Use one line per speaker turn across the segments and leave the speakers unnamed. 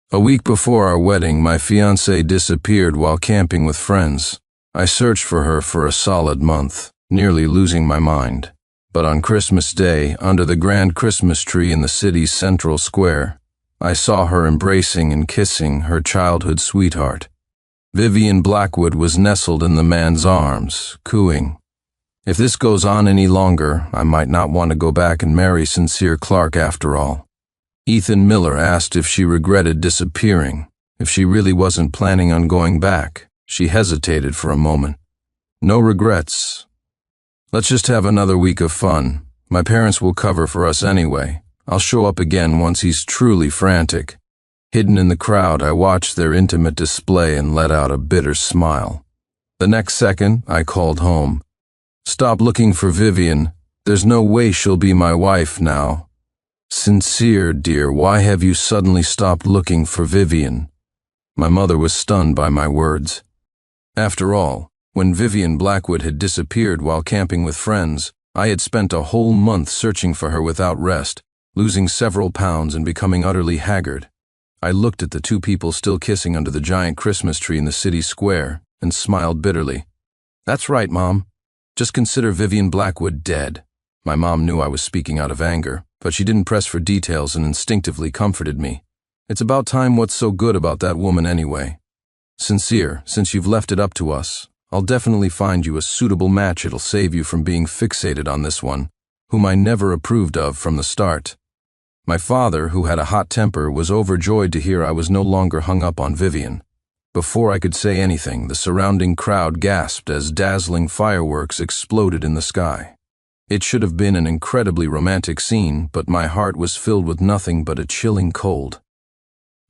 A week before our wedding, my fiancée disappeared while camping with friends. I searched for her for a solid month, nearly losing my mind. But on Christmas Day, under the grand Christmas tree in the city's central square, I saw her embracing and kissing her childhood sweetheart. Vivian Blackwood was nestled in the man's arms, cooing. If this goes on any longer, I might not want to go back and marry Sincere Clark after all. Ethan Miller asked if she regretted disappearing, if she really wasn't planning on going back. She hesitated for a moment. No regrets. Let's just have another week of fun. My parents will cover for us anyway. I'll show up again once he's truly frantic. Hidden in the crowd, I watched their intimate display and let out a bitter smile. The next second, I called home. Stop looking for Vivian. There's no way she'll be my wife now. Sincere, dear, why have you suddenly stopped looking for Vivian? My mother was stunned by my words. After all, when Vivian Blackwood had disappeared while camping with friends, I had spent a whole month searching for her without rest, losing several pounds and becoming utterly haggard. I looked at the two people still kissing under the giant Christmas tree in the city square and smiled bitterly. That's right, Mom. Just consider Vivian Blackwood dead. My mom knew I was speaking out of anger, but she didn't press for details and instinctively comforted me. It's about time. What's so good about that woman anyway? Sincere, since you've left it up to us, I'll definitely find you a suitable match. It'll save you from being fixated on this one, whom I never approved of from the start. My father, who had a hot temper, was overjoyed to hear I was no longer hung up on Vivian. Before I could say anything, the surrounding crowd gasped as dazzling fireworks exploded in the sky. It should have been an incredibly romantic scene, but my heart was filled with nothing but a chilling cold.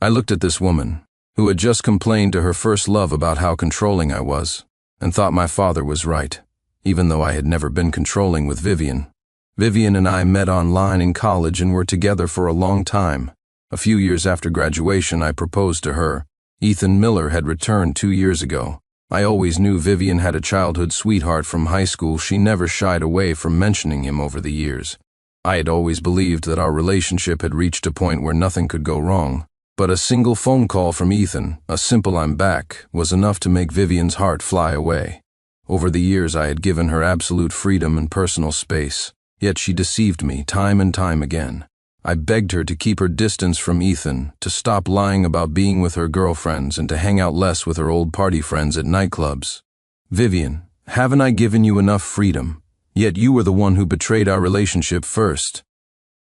I looked at this woman, who had just complained to her first love about how controlling I was, and thought my father was right, even though I had never been controlling with Vivian. Vivian and I met online in college and were together for a long time. A few years after graduation, I proposed to her. Ethan Miller had returned 2 years ago. I always knew Vivian had a childhood sweetheart from high school. She never shied away from mentioning him over the years. I had always believed that our relationship had reached a point where nothing could go wrong. But a single phone call from Ethan, a simple "I'm back," was enough to make Vivian's heart fly away. Over the years, I had given her absolute freedom and personal space, yet she deceived me time and time again. I begged her to keep her distance from Ethan, to stop lying about being with her girlfriends, and to hang out less with her old party friends at nightclubs. Vivian, haven't I given you enough freedom? Yet you were the one who betrayed our relationship first.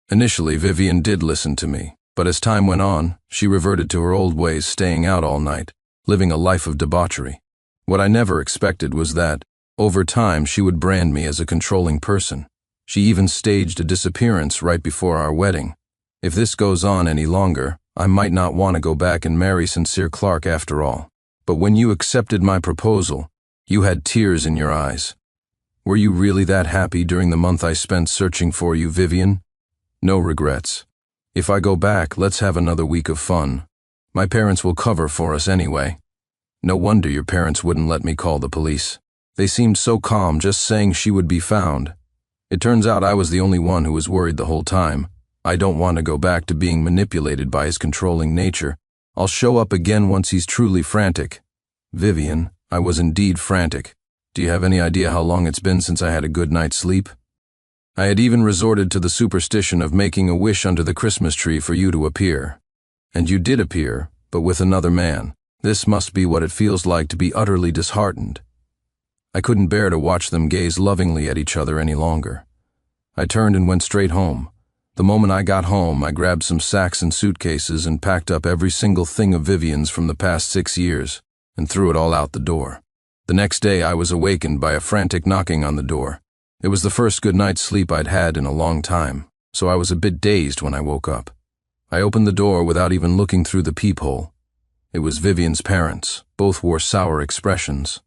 Initially, Vivian did listen to me, but as time went on, she reverted to her old ways, staying out all night, living a life of debauchery. What I never expected was that, over time, she would brand me as a controlling person. She even staged a disappearance right before our wedding. If this goes on any longer, I might not want to go back and marry Sincere Clark after all. But when you accepted my proposal, you had tears in your eyes. Were you really that happy during the month I spent searching for you, Vivian? No regrets. If I go back, let's have another week of fun. My parents will cover for us anyway. No wonder your parents wouldn't let me call the police. They seemed so calm just saying she would be found. It turns out I was the only one who was worried the whole time. I don't want to go back to being manipulated by his controlling nature. I'll show up again once he's truly frantic. Vivian, I was indeed frantic. Do you have any idea how long it's been since I had a good night's sleep? I had even resorted to the superstition of making a wish under the Christmas tree for you to appear. And you did appear, but with another man. This must be what it feels like to be utterly disheartened. I couldn't bear to watch them gaze lovingly at each other any longer. I turned and went straight home. The moment I got home, I grabbed some sacks and suitcases and packed up every single thing of Vivian's from the past 6 years and threw it all out the door. The next day, I was awakened by a frantic knocking on the door. It was the first good night's sleep I'd had in a long time, so I was a bit dazed when I woke up. I opened the door without even looking through the peephole. It was Vivian's parents. Both wore sour expressions.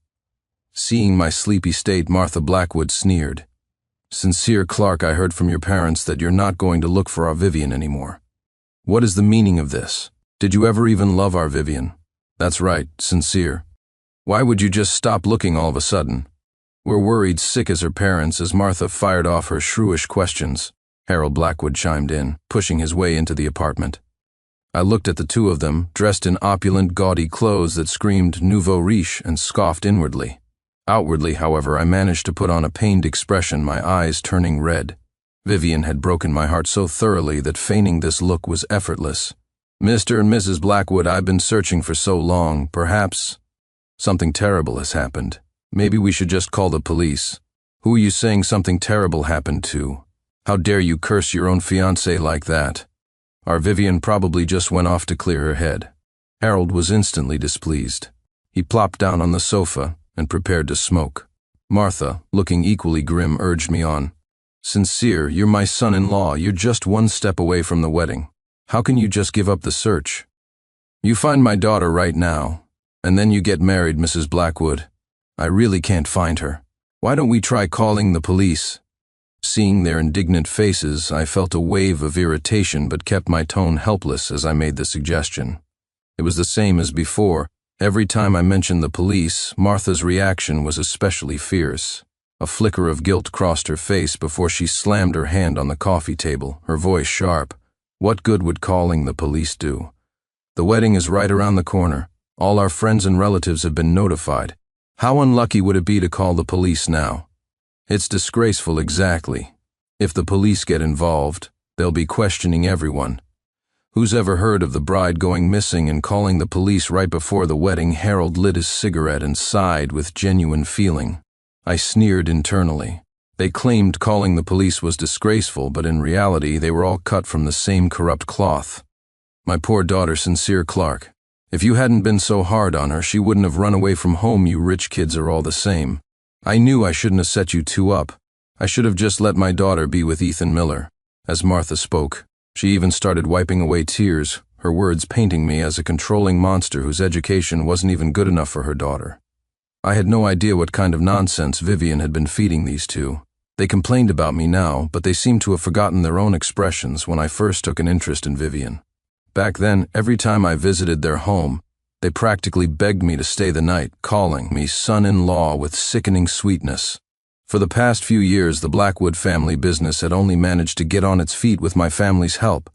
Seeing my sleepy state, Martha Blackwood sneered. Sincere Clark, I heard from your parents that you're not going to look for our Vivian anymore. What is the meaning of this? Did you ever even love our Vivian? That's right, Sincere. Why would you just stop looking all of a sudden? We're worried sick as her parents as Martha fired off her shrewish questions. Harold Blackwood chimed in, pushing his way into the apartment. I looked at the two of them, dressed in opulent, gaudy clothes that screamed nouveau riche, and scoffed inwardly. Outwardly, however, I managed to put on a pained expression, my eyes turning red. Vivian had broken my heart so thoroughly that feigning this look was effortless. "Mr. and Mrs. Blackwood, I've been searching for so long. Perhaps something terrible has happened. Maybe we should just call the police." "Who are you saying something terrible happened to? How dare you curse your own fiancée like that?" Our Vivian probably just went off to clear her head. Harold was instantly displeased. He plopped down on the sofa and prepared to smoke. Martha, looking equally grim, urged me on. "Sincere, you're my son-in-law. You're just one step away from the wedding. How can you just give up the search? You find my daughter right now, and then you get married, Mrs. Blackwood. I really can't find her. Why don't we try calling the police?" Seeing their indignant faces, I felt a wave of irritation but kept my tone helpless as I made the suggestion. It was the same as before. Every time I mentioned the police, Martha's reaction was especially fierce. A flicker of guilt crossed her face before she slammed her hand on the coffee table, her voice sharp. What good would calling the police do? The wedding is right around the corner. All our friends and relatives have been notified. How unlucky would it be to call the police now? It's disgraceful, exactly. If the police get involved, they'll be questioning everyone. Who's ever heard of the bride going missing and calling the police right before the wedding? Harold lit his cigarette and sighed with genuine feeling. I sneered internally. They claimed calling the police was disgraceful, but in reality they were all cut from the same corrupt cloth. My poor daughter, Sincere Clark. If you hadn't been so hard on her, she wouldn't have run away from home. You rich kids are all the same. I knew I shouldn't have set you two up. I should have just let my daughter be with Ethan Miller." As Martha spoke, she even started wiping away tears, her words painting me as a controlling monster whose education wasn't even good enough for her daughter. I had no idea what kind of nonsense Vivian had been feeding these two. They complained about me now, but they seemed to have forgotten their own expressions when I first took an interest in Vivian. Back then, every time I visited their home, they practically begged me to stay the night, calling me son-in-law with sickening sweetness. For the past few years, the Blackwood family business had only managed to get on its feet with my family's help.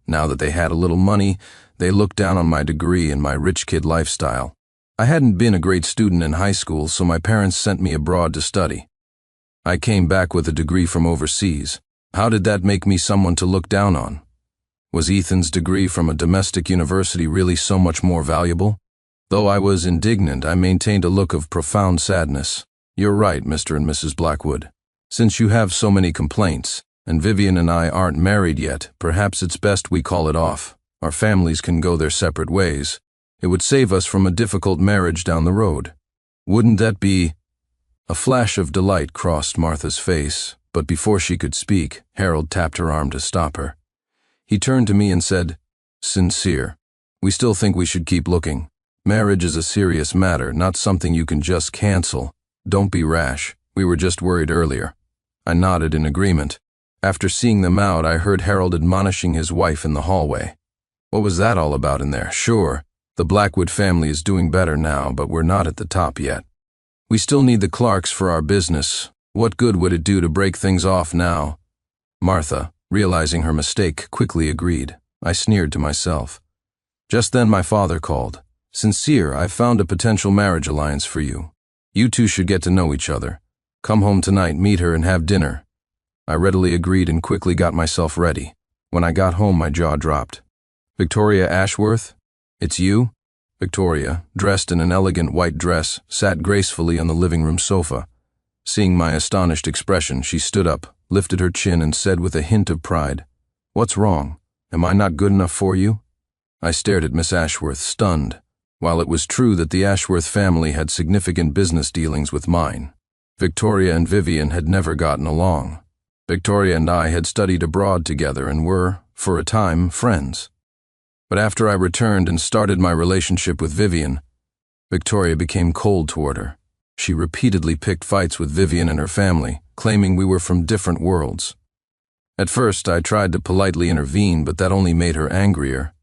Now that they had a little money, they looked down on my degree and my rich kid lifestyle. I hadn't been a great student in high school, so my parents sent me abroad to study. I came back with a degree from overseas. How did that make me someone to look down on? Was Ethan's degree from a domestic university really so much more valuable? Though I was indignant, I maintained a look of profound sadness. "You're right, Mr. and Mrs. Blackwood. Since you have so many complaints, and Vivian and I aren't married yet, perhaps it's best we call it off. Our families can go their separate ways. It would save us from a difficult marriage down the road. Wouldn't that be—" A flash of delight crossed Martha's face, but before she could speak, Harold tapped her arm to stop her. He turned to me and said, "Sincere, we still think we should keep looking. Marriage is a serious matter, not something you can just cancel. Don't be rash. We were just worried earlier." I nodded in agreement. After seeing them out, I heard Harold admonishing his wife in the hallway. What was that all about in there? Sure, the Blackwood family is doing better now, but we're not at the top yet. We still need the Clarks for our business. What good would it do to break things off now? Martha, realizing her mistake, quickly agreed. I sneered to myself. Just then my father called. "Sincere, I've found a potential marriage alliance for you. You two should get to know each other. Come home tonight, meet her, and have dinner." I readily agreed and quickly got myself ready. When I got home, my jaw dropped. "Victoria Ashworth? It's you?" Victoria, dressed in an elegant white dress, sat gracefully on the living room sofa. Seeing my astonished expression, she stood up, lifted her chin, and said with a hint of pride, "What's wrong? Am I not good enough for you?" I stared at Miss Ashworth, stunned. While it was true that the Ashworth family had significant business dealings with mine, Victoria and Vivian had never gotten along. Victoria and I had studied abroad together and were, for a time, friends. But after I returned and started my relationship with Vivian, Victoria became cold toward her. She repeatedly picked fights with Vivian and her family, claiming we were from different worlds. At first, I tried to politely intervene, but that only made her angrier.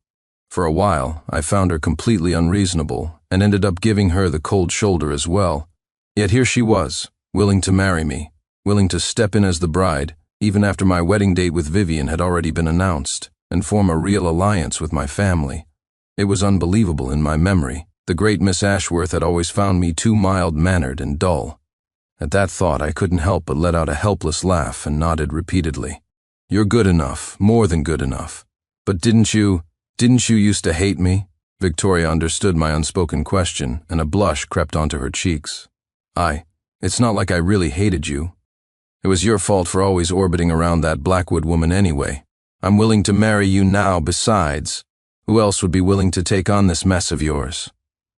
For a while, I found her completely unreasonable and ended up giving her the cold shoulder as well. Yet here she was, willing to marry me, willing to step in as the bride, even after my wedding date with Vivian had already been announced. and form a real alliance with my family. It was unbelievable in my memory. The great Miss Ashworth had always found me too mild-mannered and dull. At that thought, I couldn't help but let out a helpless laugh and nodded repeatedly. "You're good enough, more than good enough. But didn't you used to hate me?" Victoria understood my unspoken question, and a blush crept onto her cheeks. It's not like I really hated you. It was your fault for always orbiting around that Blackwood woman anyway. I'm willing to marry you now besides. Who else would be willing to take on this mess of yours?"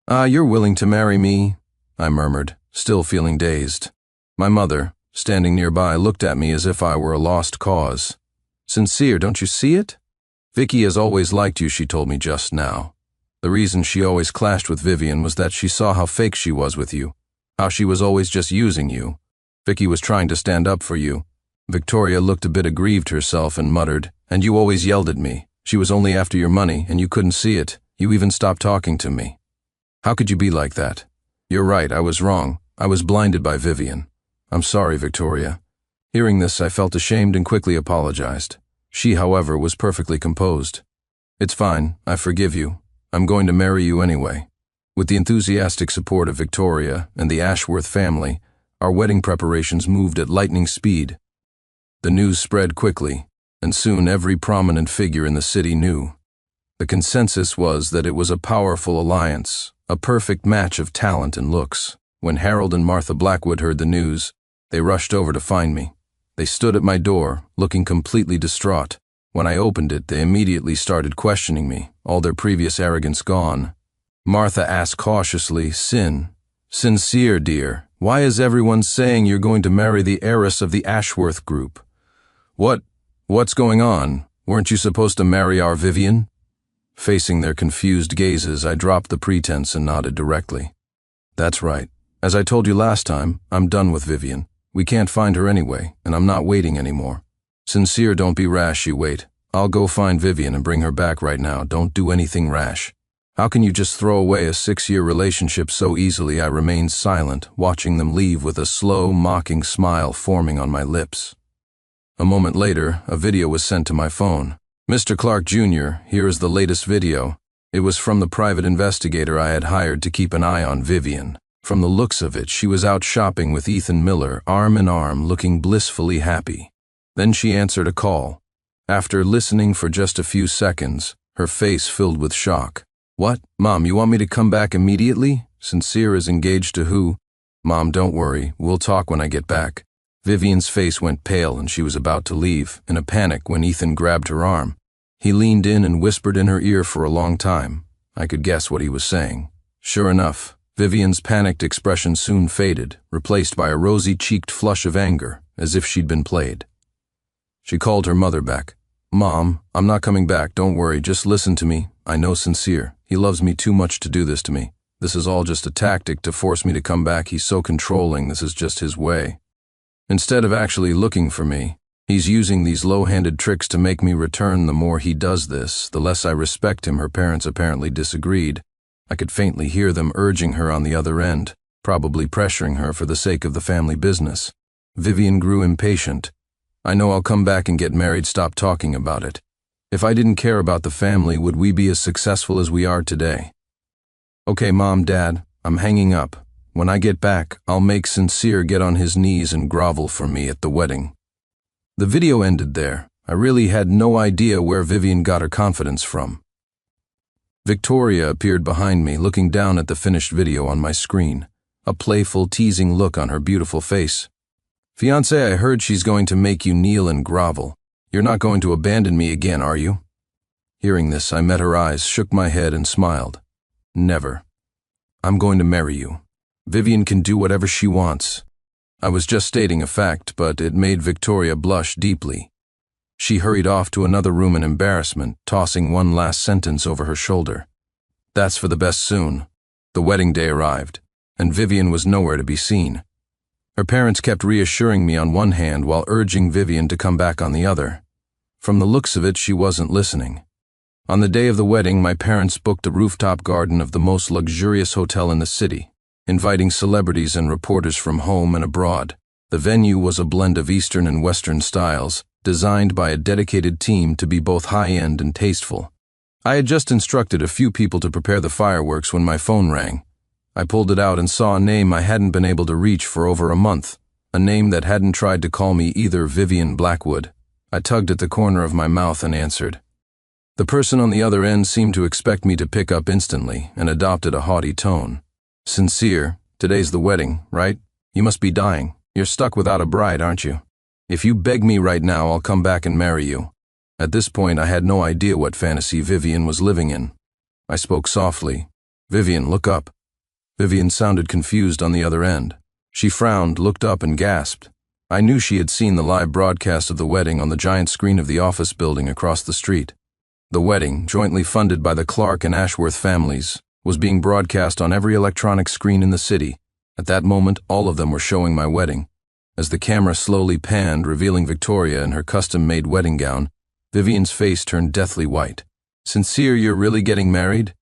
You're willing to marry me," I murmured, still feeling dazed. My mother, standing nearby, looked at me as if I were a lost cause. "Sincere, don't you see it? Vicky has always liked you," she told me just now. The reason she always clashed with Vivian was that she saw how fake she was with you, how she was always just using you. Vicky was trying to stand up for you. Victoria looked a bit aggrieved herself and muttered, "And you always yelled at me. She was only after your money, and you couldn't see it. You even stopped talking to me. How could you be like that? You're right, I was wrong. I was blinded by Vivian. I'm sorry, Victoria." Hearing this, I felt ashamed and quickly apologized. She, however, was perfectly composed. "It's fine, I forgive you. I'm going to marry you anyway." With the enthusiastic support of Victoria and the Ashworth family, our wedding preparations moved at lightning speed. The news spread quickly, and soon every prominent figure in the city knew. The consensus was that it was a powerful alliance, a perfect match of talent and looks. When Harold and Martha Blackwood heard the news, they rushed over to find me. They stood at my door, looking completely distraught. When I opened it, they immediately started questioning me, all their previous arrogance gone. Martha asked cautiously, "Sincere, dear, why is everyone saying you're going to marry the heiress of the Ashworth group? What's going on? Weren't you supposed to marry our Vivian?" Facing their confused gazes, I dropped the pretense and nodded directly. "That's right. As I told you last time, I'm done with Vivian. We can't find her anyway, and I'm not waiting anymore. Sincere, don't be rash, you wait. I'll go find Vivian and bring her back right now. Don't do anything rash." How can you just throw away a 6-year relationship so easily? I remained silent, watching them leave with a slow, mocking smile forming on my lips. A moment later, a video was sent to my phone. "Mr. Clark Jr., here is the latest video." It was from the private investigator I had hired to keep an eye on Vivian. From the looks of it, she was out shopping with Ethan Miller, arm in arm, looking blissfully happy. Then she answered a call. After listening for just a few seconds, her face filled with shock. "What? Mom, you want me to come back immediately? Sincere is engaged to who?" "Mom, don't worry. We'll talk when I get back." Vivian's face went pale and she was about to leave, in a panic, when Ethan grabbed her arm. He leaned in and whispered in her ear for a long time. I could guess what he was saying. Sure enough, Vivian's panicked expression soon faded, replaced by a rosy-cheeked flush of anger, as if she'd been played. She called her mother back. "Mom, I'm not coming back, don't worry, just listen to me. I know Sincere. He loves me too much to do this to me. This is all just a tactic to force me to come back. He's so controlling, this is just his way. Instead of actually looking for me, he's using these low-handed tricks to make me return. The more he does this, the less I respect him." Her parents apparently disagreed. I could faintly hear them urging her on the other end, probably pressuring her for the sake of the family business. Vivian grew impatient. "I know I'll come back and get married, stop talking about it. If I didn't care about the family, would we be as successful as we are today?" "Okay, Mom, Dad, I'm hanging up. When I get back, I'll make Sincere get on his knees and grovel for me at the wedding." The video ended there. I really had no idea where Vivian got her confidence from. Victoria appeared behind me, looking down at the finished video on my screen, a playful, teasing look on her beautiful face. "Fiancée, I heard she's going to make you kneel and grovel. You're not going to abandon me again, are you?" Hearing this, I met her eyes, shook my head, and smiled. "Never. I'm going to marry you. Vivian can do whatever she wants." I was just stating a fact, but it made Victoria blush deeply. She hurried off to another room in embarrassment, tossing one last sentence over her shoulder. That's for the best soon. The wedding day arrived, and Vivian was nowhere to be seen. Her parents kept reassuring me on one hand while urging Vivian to come back on the other. From the looks of it, she wasn't listening. On the day of the wedding, my parents booked a rooftop garden of the most luxurious hotel in the city, inviting celebrities and reporters from home and abroad. The venue was a blend of Eastern and Western styles, designed by a dedicated team to be both high-end and tasteful. I had just instructed a few people to prepare the fireworks when my phone rang. I pulled it out and saw a name I hadn't been able to reach for over a month, a name that hadn't tried to call me either. Vivian Blackwood. I tugged at the corner of my mouth and answered. The person on the other end seemed to expect me to pick up instantly and adopted a haughty tone. Sincere, today's the wedding, right? You must be dying. You're stuck without a bride, aren't you? If you beg me right now, I'll come back and marry you. At this point, I had no idea what fantasy Vivian was living in. I spoke softly. Vivian, look up. Vivian sounded confused on the other end. She frowned, looked up, and gasped. I knew she had seen the live broadcast of the wedding on the giant screen of the office building across the street. The wedding, jointly funded by the Clark and Ashworth families, was being broadcast on every electronic screen in the city. At that moment, all of them were showing my wedding. As the camera slowly panned, revealing Victoria in her custom-made wedding gown, Vivian's face turned deathly white. Sincere, you're really getting married?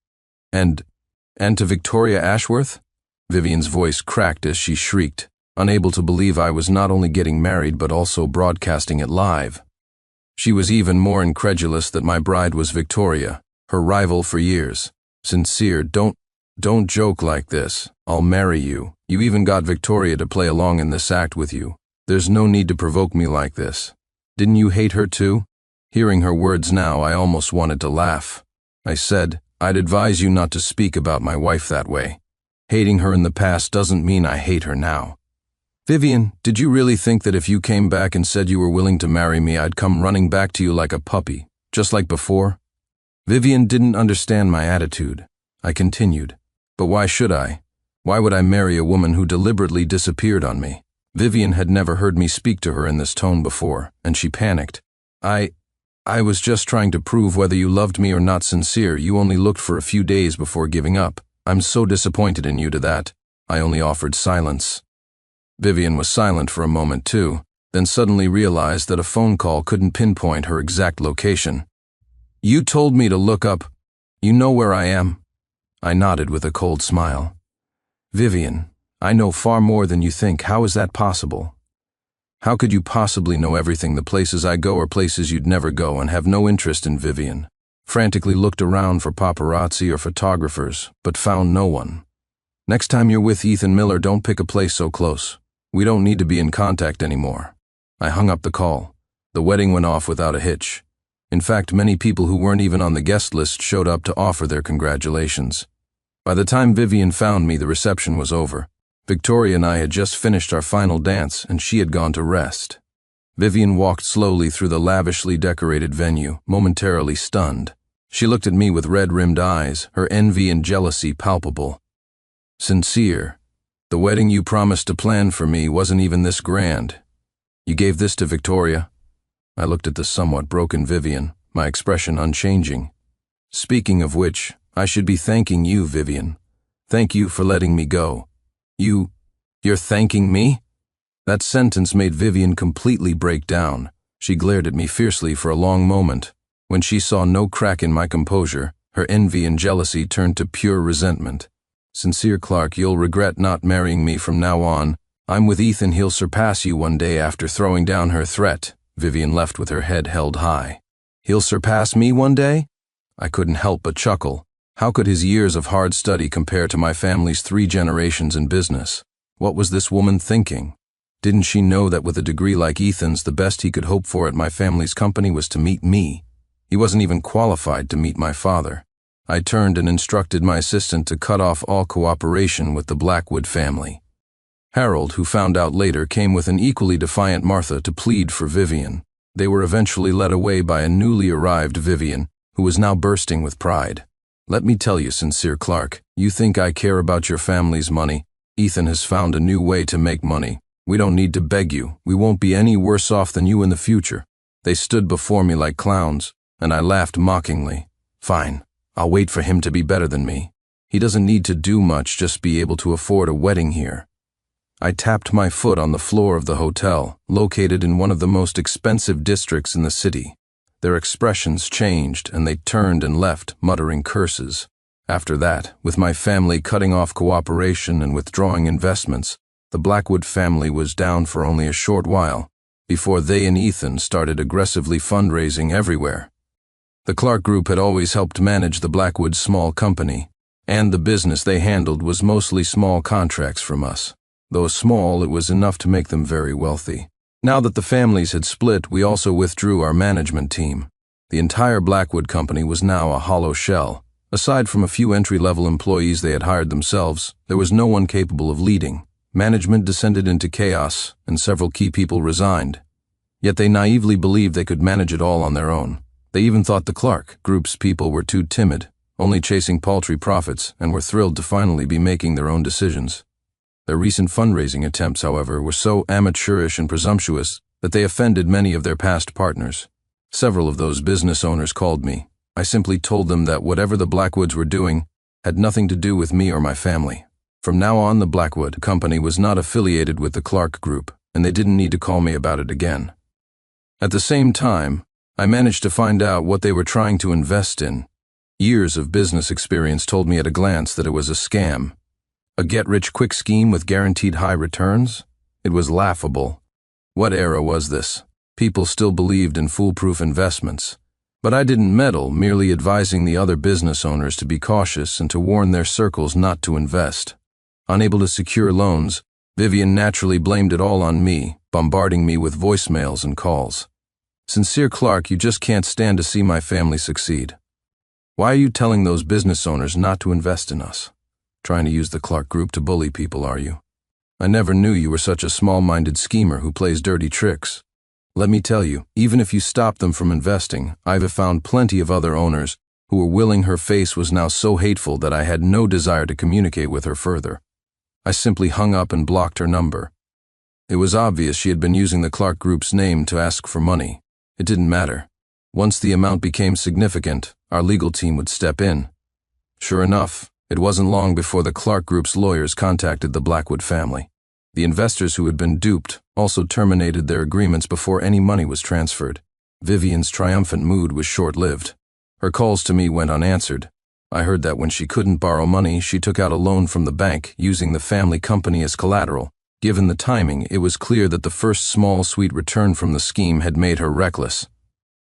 And to Victoria Ashworth? Vivian's voice cracked as she shrieked, unable to believe I was not only getting married but also broadcasting it live. She was even more incredulous that my bride was Victoria, her rival for years. Sincere, don't joke like this. I'll marry you. You even got Victoria to play along in this act with you. There's no need to provoke me like this. Didn't you hate her too? Hearing her words now, I almost wanted to laugh. I said, I'd advise you not to speak about my wife that way. Hating her in the past doesn't mean I hate her now. Vivian, did you really think that if you came back and said you were willing to marry me, I'd come running back to you like a puppy, just like before? Vivian didn't understand my attitude. I continued, but why should I? Why would I marry a woman who deliberately disappeared on me? Vivian had never heard me speak to her in this tone before, and she panicked. I was just trying to prove whether you loved me or not. Sincere, you only looked for a few days before giving up. I'm so disappointed in you to that. I only offered silence. Vivian was silent for a moment too, then suddenly realized that a phone call couldn't pinpoint her exact location. You told me to look up. You know where I am? I nodded with a cold smile. Vivian, I know far more than you think. How is that possible? How could you possibly know everything? The places I go are places you'd never go, and have no interest in. Vivian frantically looked around for paparazzi or photographers, but found no one. Next time you're with Ethan Miller, don't pick a place so close. We don't need to be in contact anymore. I hung up the call. The wedding went off without a hitch. In fact, many people who weren't even on the guest list showed up to offer their congratulations. By the time Vivian found me, the reception was over. Victoria and I had just finished our final dance, and she had gone to rest. Vivian walked slowly through the lavishly decorated venue, momentarily stunned. She looked at me with red-rimmed eyes, her envy and jealousy palpable. Sincere, the wedding you promised to plan for me wasn't even this grand. You gave this to Victoria? I looked at the somewhat broken Vivian, my expression unchanging. Speaking of which, I should be thanking you, Vivian. Thank you for letting me go. You're thanking me? That sentence made Vivian completely break down. She glared at me fiercely for a long moment. When she saw no crack in my composure, her envy and jealousy turned to pure resentment. Sincere, Clark, you'll regret not marrying me from now on. I'm with Ethan. He'll surpass you one day. After throwing down her threat, Vivian left with her head held high. He'll surpass me one day? I couldn't help but chuckle. How could his years of hard study compare to my family's 3 generations in business? What was this woman thinking? Didn't she know that with a degree like Ethan's, the best he could hope for at my family's company was to meet me? He wasn't even qualified to meet my father. I turned and instructed my assistant to cut off all cooperation with the Blackwood family. Harold, who found out later, came with an equally defiant Martha to plead for Vivian. They were eventually led away by a newly arrived Vivian, who was now bursting with pride. Let me tell you, Sincere, Clark, you think I care about your family's money? Ethan has found a new way to make money. We don't need to beg you. We won't be any worse off than you in the future. They stood before me like clowns, and I laughed mockingly. Fine, I'll wait for him to be better than me. He doesn't need to do much, just be able to afford a wedding here. I tapped my foot on the floor of the hotel, located in one of the most expensive districts in the city. Their expressions changed, and they turned and left, muttering curses. After that, with my family cutting off cooperation and withdrawing investments, the Blackwood family was down for only a short while. before they and Ethan started aggressively fundraising everywhere. The Clark Group had always helped manage the Blackwood's small company, and the business they handled was mostly small contracts from us. Though small, it was enough to make them very wealthy. Now that the families had split, we also withdrew our management team. The entire Blackwood company was now a hollow shell. Aside from a few entry-level employees they had hired themselves, there was no one capable of leading. Management descended into chaos, and several key people resigned. Yet they naively believed they could manage it all on their own. They even thought the Clark Group's people were too timid, only chasing paltry profits, and were thrilled to finally be making their own decisions. Their recent fundraising attempts, however, were so amateurish and presumptuous that they offended many of their past partners. Several of those business owners called me. I simply told them that whatever the Blackwoods were doing had nothing to do with me or my family. From now on, the Blackwood company was not affiliated with the Clark Group, and they didn't need to call me about it again. At the same time, I managed to find out what they were trying to invest in. Years of business experience told me at a glance that it was a scam. A get-rich-quick scheme with guaranteed high returns? It was laughable. What era was this? People still believed in foolproof investments. But I didn't meddle, merely advising the other business owners to be cautious and to warn their circles not to invest. Unable to secure loans, Vivian naturally blamed it all on me, bombarding me with voicemails and calls. "Sincere Clark, you just can't stand to see my family succeed. Why are you telling those business owners not to invest in us? Trying to use the Clark Group to bully people, are you? I never knew you were such a small-minded schemer who plays dirty tricks. Let me tell you, even if you stop them from investing, I've found plenty of other owners who were willing. Her face was now so hateful that I had no desire to communicate with her further. I simply hung up and blocked her number. It was obvious she had been using the Clark Group's name to ask for money. It didn't matter. Once the amount became significant, our legal team would step in. Sure enough, it wasn't long before the Clark Group's lawyers contacted the Blackwood family. The investors who had been duped also terminated their agreements before any money was transferred. Vivian's triumphant mood was short-lived. Her calls to me went unanswered. I heard that when she couldn't borrow money, she took out a loan from the bank, using the family company as collateral. Given the timing, it was clear that the first small, sweet return from the scheme had made her reckless.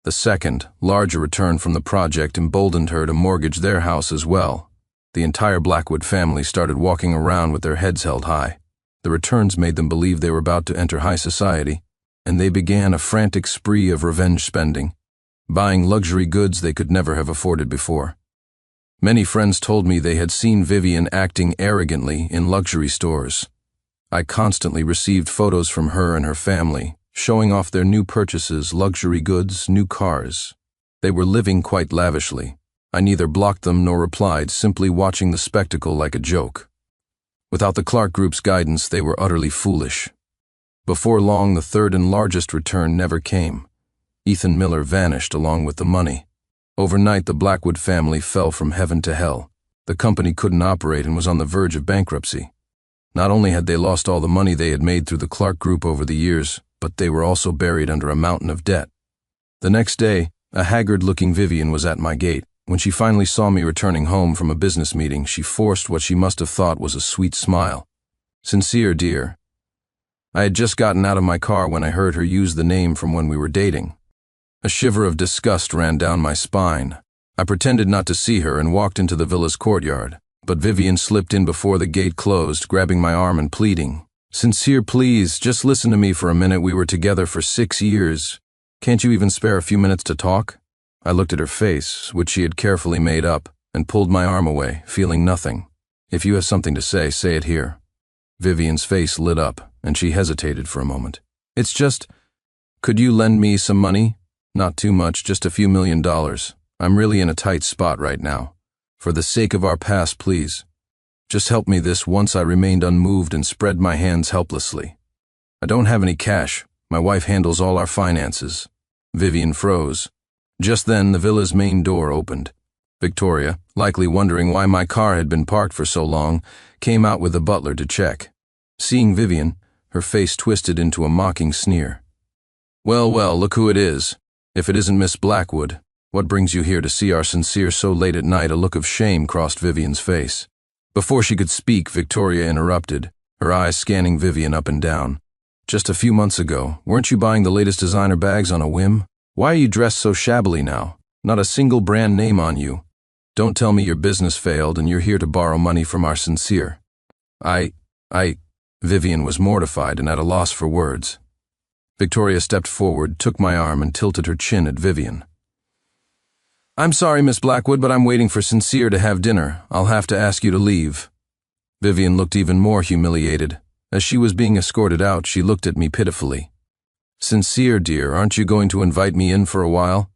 The second, larger return from the project emboldened her to mortgage their house as well. The entire Blackwood family started walking around with their heads held high. The returns made them believe they were about to enter high society, and they began a frantic spree of revenge spending, buying luxury goods they could never have afforded before. Many friends told me they had seen Vivian acting arrogantly in luxury stores. I constantly received photos from her and her family, showing off their new purchases, luxury goods, new cars. They were living quite lavishly. I neither blocked them nor replied, simply watching the spectacle like a joke. Without the Clark Group's guidance, they were utterly foolish. Before long, the third and largest return never came. Ethan Miller vanished along with the money. Overnight, the Blackwood family fell from heaven to hell. The company couldn't operate and was on the verge of bankruptcy. Not only had they lost all the money they had made through the Clark Group over the years, but they were also buried under a mountain of debt. The next day, a haggard-looking Vivian was at my gate. When she finally saw me returning home from a business meeting, she forced what she must have thought was a sweet smile. "Sincere, dear. I had just gotten out of my car when I heard her use the name from when we were dating." A shiver of disgust ran down my spine. I pretended not to see her and walked into the villa's courtyard. But Vivian slipped in before the gate closed, grabbing my arm and pleading, "Sincere, please, just listen to me for a minute. We were together for 6 years. Can't you even spare a few minutes to talk?" I looked at her face, which she had carefully made up, and pulled my arm away, feeling nothing. "If you have something to say it here." Vivian's face lit up, and she hesitated for a moment. "It's just, could you lend me some money? Not too much, just a few $1,000,000. I'm really in a tight spot right now. For the sake of our past, please. Just help me this once." I remained unmoved and spread my hands helplessly. "I don't have any cash. My wife handles all our finances." Vivian froze. Just then, the villa's main door opened. Victoria, likely wondering why my car had been parked for so long, came out with the butler to check. Seeing Vivian, her face twisted into a mocking sneer. Well, look who it is. If it isn't Miss Blackwood. What brings you here to see our Sincere so late at night?" A look of shame crossed Vivian's face. Before she could speak, Victoria interrupted, her eyes scanning Vivian up and down. Just a few months ago, weren't you buying the latest designer bags on a whim? Why are you dressed so shabbily now? Not a single brand name on you. Don't tell me your business failed and you're here to borrow money from our Sincere. Vivian was mortified and at a loss for words. Victoria stepped forward, took my arm, and tilted her chin at Vivian. I'm sorry, Miss Blackwood, but I'm waiting for Sincere to have dinner. I'll have to ask you to leave. Vivian looked even more humiliated. As she was being escorted out, she looked at me pitifully. Sincere, dear, aren't you going to invite me in for a while?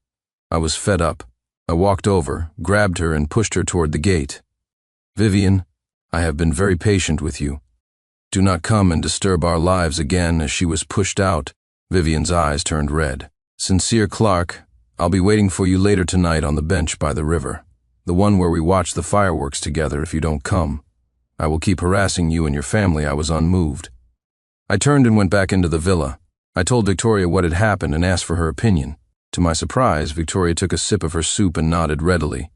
I was fed up. I walked over, grabbed her, and pushed her toward the gate. Vivian, I have been very patient with you. Do not come and disturb our lives again. As she was pushed out, Vivian's eyes turned red. Sincere Clark, I'll be waiting for you later tonight on the bench by the river, the one where we watch the fireworks together if you don't come. I will keep harassing you and your family. I was unmoved. I turned and went back into the villa. I told Victoria what had happened and asked for her opinion. To my surprise, Victoria took a sip of her soup and nodded readily.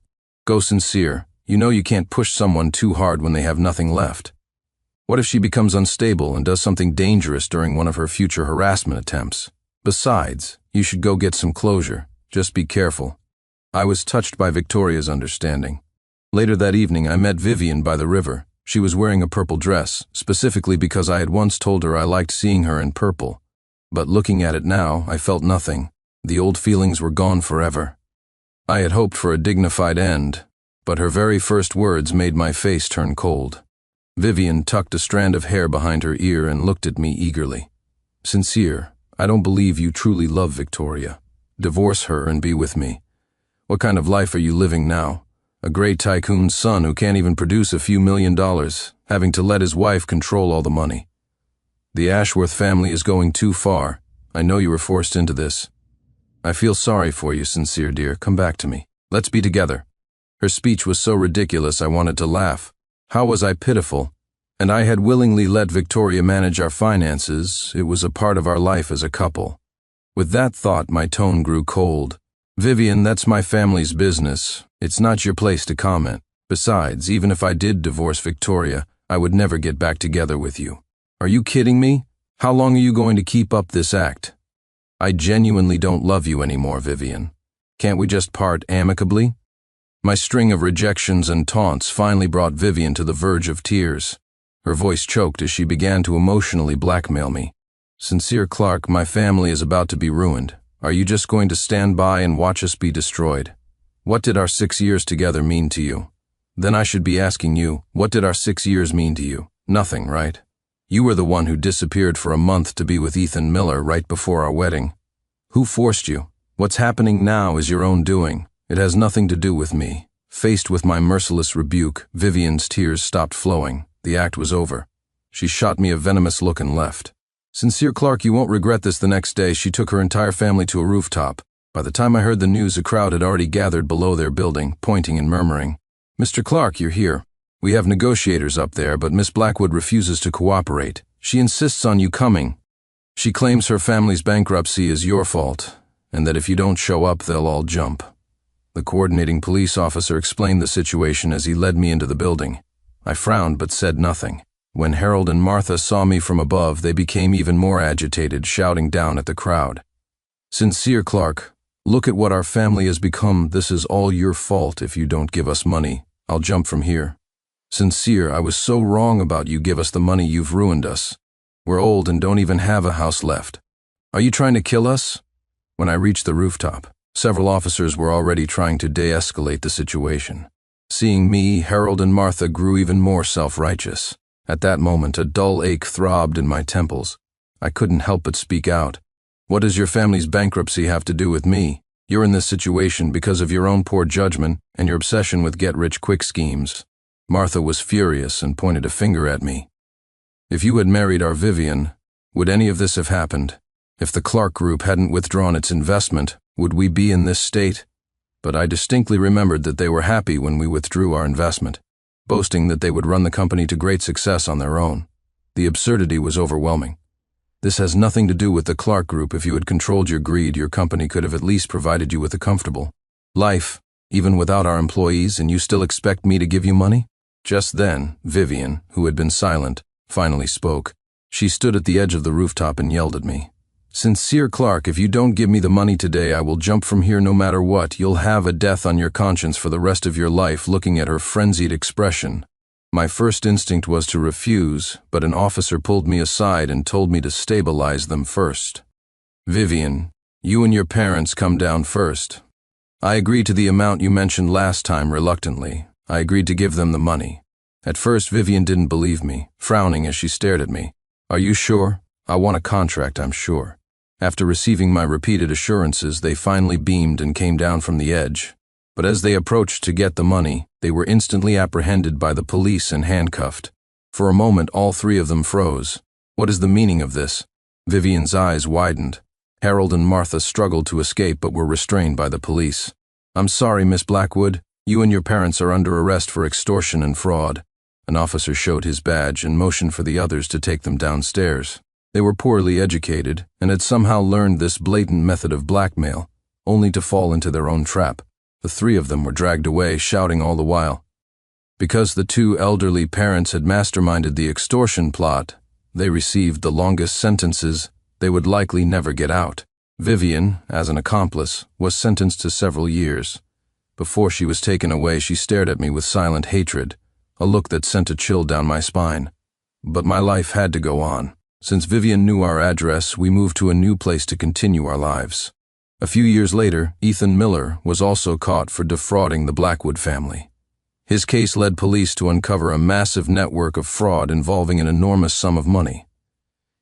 Go Sincere. You know you can't push someone too hard when they have nothing left. What if she becomes unstable and does something dangerous during one of her future harassment attempts? Besides, you should go get some closure. Just be careful. I was touched by Victoria's understanding. Later that evening, I met Vivian by the river. She was wearing a purple dress, specifically because I had once told her I liked seeing her in purple. But looking at it now, I felt nothing. The old feelings were gone forever. I had hoped for a dignified end, but her very first words made my face turn cold. Vivian tucked a strand of hair behind her ear and looked at me eagerly. Sincere, I don't believe you truly love Victoria. Divorce her and be with me. What kind of life are you living now? A great tycoon's son who can't even produce a few $1 million, having to let his wife control all the money. The Ashworth family is going too far. I know you were forced into this. I feel sorry for you, Sincere, dear. Come back to me. Let's be together. Her speech was so ridiculous I wanted to laugh. How was I pitiful? And I had willingly let Victoria manage our finances. It was a part of our life as a couple. With that thought, my tone grew cold. Vivian, that's my family's business. It's not your place to comment. Besides, even if I did divorce Victoria, I would never get back together with you. Are you kidding me? How long are you going to keep up this act? I genuinely don't love you anymore, Vivian. Can't we just part amicably? My string of rejections and taunts finally brought Vivian to the verge of tears. Her voice choked as she began to emotionally blackmail me. Sincere Clark, my family is about to be ruined. Are you just going to stand by and watch us be destroyed? What did our 6 years together mean to you? Then I should be asking you, what did our 6 years mean to you? Nothing, right? You were the one who disappeared for a month to be with Ethan Miller right before our wedding. Who forced you? What's happening now is your own doing. It has nothing to do with me. Faced with my merciless rebuke, Vivian's tears stopped flowing. The act was over. She shot me a venomous look and left. Sincere Clark, you won't regret this. The next day, she took her entire family to a rooftop. By the time I heard the news, a crowd had already gathered below their building, pointing and murmuring. Mr. Clark, you're here. We have negotiators up there, but Miss Blackwood refuses to cooperate. She insists on you coming. She claims her family's bankruptcy is your fault, and that if you don't show up, they'll all jump. The coordinating police officer explained the situation as he led me into the building. I frowned but said nothing. When Harold and Martha saw me from above, they became even more agitated, shouting down at the crowd. Sincere Clark, look at what our family has become. This is all your fault. If you don't give us money, I'll jump from here. Sincere, I was so wrong about you. Give us the money. You've ruined us. We're old and don't even have a house left. Are you trying to kill us? When I reached the rooftop, several officers were already trying to de-escalate the situation. Seeing me, Harold and Martha grew even more self-righteous. At that moment, a dull ache throbbed in my temples. I couldn't help but speak out. What does your family's bankruptcy have to do with me? You're in this situation because of your own poor judgment and your obsession with get-rich-quick schemes. Martha was furious and pointed a finger at me. If you had married our Vivian, would any of this have happened? If the Clark Group hadn't withdrawn its investment, would we be in this state? But I distinctly remembered that they were happy when we withdrew our investment, boasting that they would run the company to great success on their own. The absurdity was overwhelming. This has nothing to do with the Clark Group. If you had controlled your greed, your company could have at least provided you with a comfortable life, even without our employees, and you still expect me to give you money? Just then, Vivian, who had been silent, finally spoke. She stood at the edge of the rooftop and yelled at me. "Sincere Clark, if you don't give me the money today, I will jump from here no matter what. You'll have a death on your conscience for the rest of your life." Looking at her frenzied expression, my first instinct was to refuse, but an officer pulled me aside and told me to stabilize them first. "Vivian, you and your parents come down first." I agreed to the amount you mentioned last time reluctantly. I agreed to give them the money. At first, Vivian didn't believe me, frowning as she stared at me. "Are you sure? I want a contract, I'm sure." After receiving my repeated assurances, they finally beamed and came down from the edge. But as they approached to get the money, they were instantly apprehended by the police and handcuffed. For a moment, all three of them froze. "What is the meaning of this?" Vivian's eyes widened. Harold and Martha struggled to escape but were restrained by the police. "I'm sorry, Miss Blackwood. You and your parents are under arrest for extortion and fraud." An officer showed his badge and motioned for the others to take them downstairs. They were poorly educated and had somehow learned this blatant method of blackmail, only to fall into their own trap. The three of them were dragged away, shouting all the while. Because the two elderly parents had masterminded the extortion plot, they received the longest sentences. They would likely never get out. Vivian, as an accomplice, was sentenced to several years. Before she was taken away, she stared at me with silent hatred, a look that sent a chill down my spine. But my life had to go on. Since Vivian knew our address, we moved to a new place to continue our lives. A few years later, Ethan Miller was also caught for defrauding the Blackwood family. His case led police to uncover a massive network of fraud involving an enormous sum of money.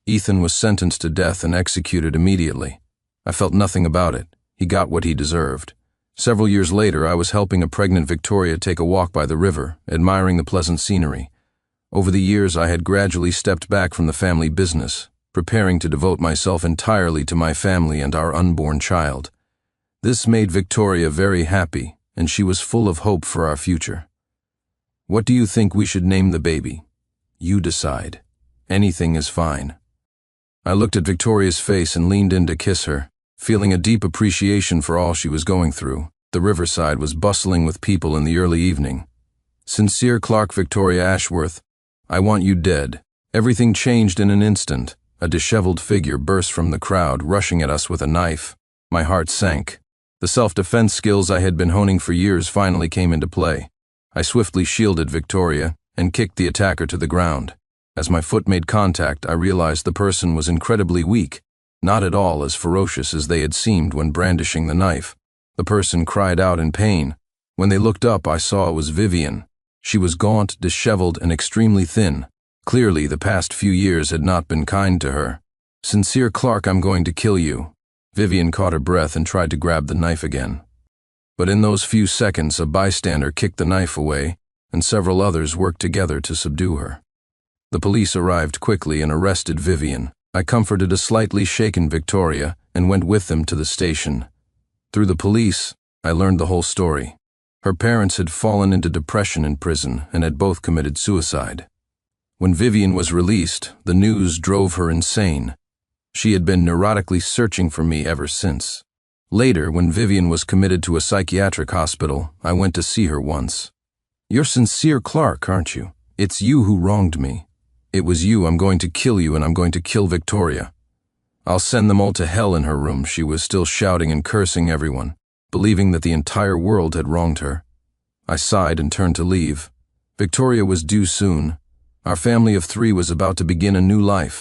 Ethan was sentenced to death and executed immediately. I felt nothing about it. He got what he deserved. Several years later, I was helping a pregnant Victoria take a walk by the river, admiring the pleasant scenery. Over the years, I had gradually stepped back from the family business, preparing to devote myself entirely to my family and our unborn child. This made Victoria very happy, and she was full of hope for our future. "What do you think we should name the baby?" "You decide. Anything is fine." I looked at Victoria's face and leaned in to kiss her, feeling a deep appreciation for all she was going through. The riverside was bustling with people in the early evening. "Sincere Clark, Victoria Ashworth, I want you dead." Everything changed in an instant. A disheveled figure burst from the crowd, rushing at us with a knife. My heart sank. The self-defense skills I had been honing for years finally came into play. I swiftly shielded Victoria and kicked the attacker to the ground. As my foot made contact, I realized the person was incredibly weak, not at all as ferocious as they had seemed when brandishing the knife. The person cried out in pain. When they looked up, I saw it was Vivian. She was gaunt, disheveled, and extremely thin. Clearly, the past few years had not been kind to her. "Sincere Clark, I'm going to kill you." Vivian caught her breath and tried to grab the knife again. But in those few seconds, a bystander kicked the knife away, and several others worked together to subdue her. The police arrived quickly and arrested Vivian. I comforted a slightly shaken Victoria and went with them to the station. Through the police, I learned the whole story. Her parents had fallen into depression in prison and had both committed suicide. When Vivian was released, the news drove her insane. She had been neurotically searching for me ever since. Later, when Vivian was committed to a psychiatric hospital, I went to see her once. "You're Sincere Clark, aren't you? It's you who wronged me. It was you. I'm going to kill you, and I'm going to kill Victoria. I'll send them all to hell." In her room, she was still shouting and cursing everyone, believing that the entire world had wronged her. I sighed and turned to leave. Victoria was due soon. Our family of three was about to begin a new life.